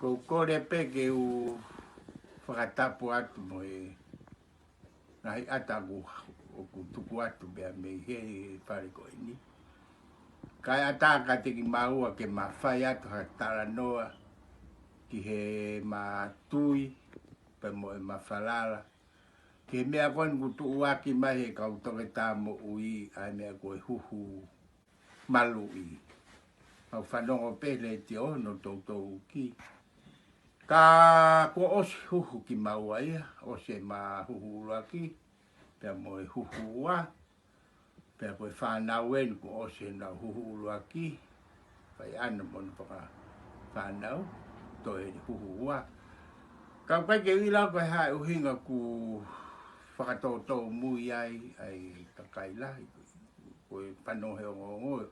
Ko kore pe ke u whakatapu atu mo e nahi ataku o ku tuku atu bea me he whare ko ini. Kai ataka te ki maua ke mawhai atu ha tala noa ki he matui pe mo e mawhalala. Ke mea koe kutu uaki mai he kautoke tā mo ui ai mea koe huhu malui. Au whanongo pele te ono tautou ki. Ka ko osi huhu ki maua ia, ose ma huhu uaki, pia mo e huhu ua, pia koe whanau enu ko ose na huhu uaki, pai ana monu paka whanau, to e huhu ua. Ka koe ke ila koe hae uhinga ku whakatoto mui ai kakai lahi, koe panohe o ngoi.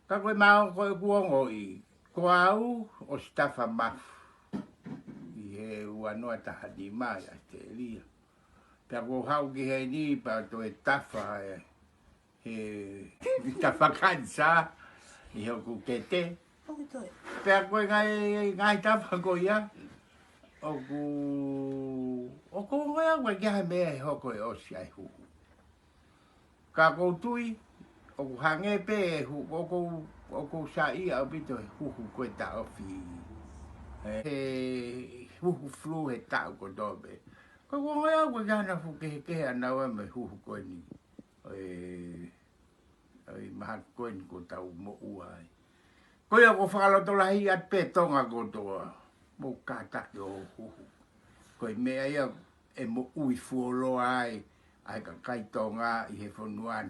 Ka koe mao koe kuongo i, ko au o stafa mafu. He uanoa tahani mai a te lia. Pea ko hau ki he ni pa to e tafa he tafa kansa i hoku kete. Pea koe ngai tafa ko ia. Oku ngai au koe kia mea he hoko e osi ai huhu. Ka kou tui, oku hange pe e oku sa ia au pito he huhu koe ta ofi. He huhu flu he tau ko dobe. Ko ngai au ko gana fu ke ana wa me huhu ko ni. Ai maha ko ni ko tau mo uai. Ko ia ko falo to lahi at pe tonga ko to. Mo ka ta ko huhu. Ko me ia e mo ui fuolo ai ka kai tonga i he fonuan.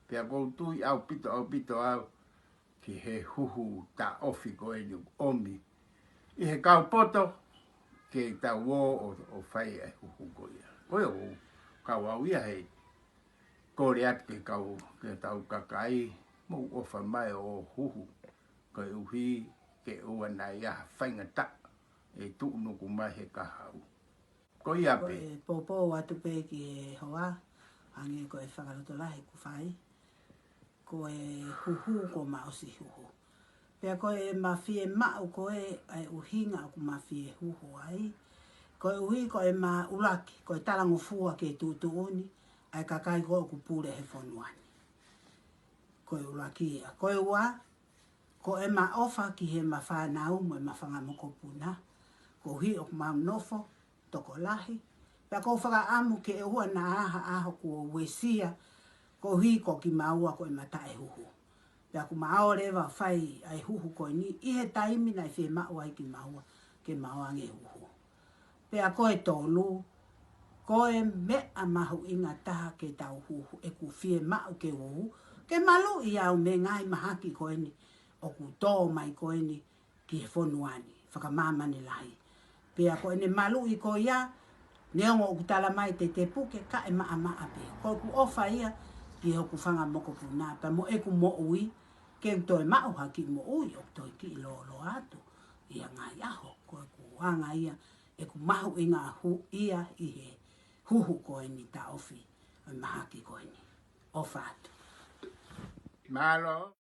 Pea ko tui au pito au ki he huhu ta ofi ko ni omi. I he kau poto, ke tau o whai e huhu ko ia. Koe o kau au ia hei. Kore atu ke kau ke tau kakai, mo ofa mai o huhu. Koe uhi ke ua na ia whainga tak, e tuk nuku mai he kahau. Ko ia pe. Koe popo atu pe ki e hoa, ange koe whakaroto lahi ku whai. Koe huhu ko maosi huhu. Pea koe mawhie mau koe ai uhinga ku mawhie huhu ai. Koe uhi koe ma ulaki, koe tarango fua ke tutuuni, ai kakai koe ku pure he whonuani. Koe ulaki ia. Koe ua, koe ma ofa ki he ma whanau mo e ma whangamoko puna. Ko uhi o ku mau nofo, toko lahi. Pea koe whaka amu ke e hua na aha ku o wesia, ko uhi ko ki maua koe mata e huhu. Pea ku mao rewa whai ai huhu koe ni, i he taimi nai whi mau ai ki maua, ke maua nge huhu. Pea koe tolu, koe mea Mahuinga taha ke tau huhu, e ku whi mau ke huhu, ke malui au me ngai mahaki koe ni, o ku tō mai koe ni ki he whonuani, whakamamani lahi. Pea koe ne malui koe ia, neongo o ku tala mai te puke, ka e maa pe. Koe ku ofa ia, ki hoku whanga moko puna, pa mo e ku mo ui, ke toi mau haki mo ui, o toi ki lo atu, ia ngai aho, koe ku wanga ia, e ku Mahuinga hu ia i he huhu koe ni ta ofi, mahaki koe ni, ofa atu. Malo.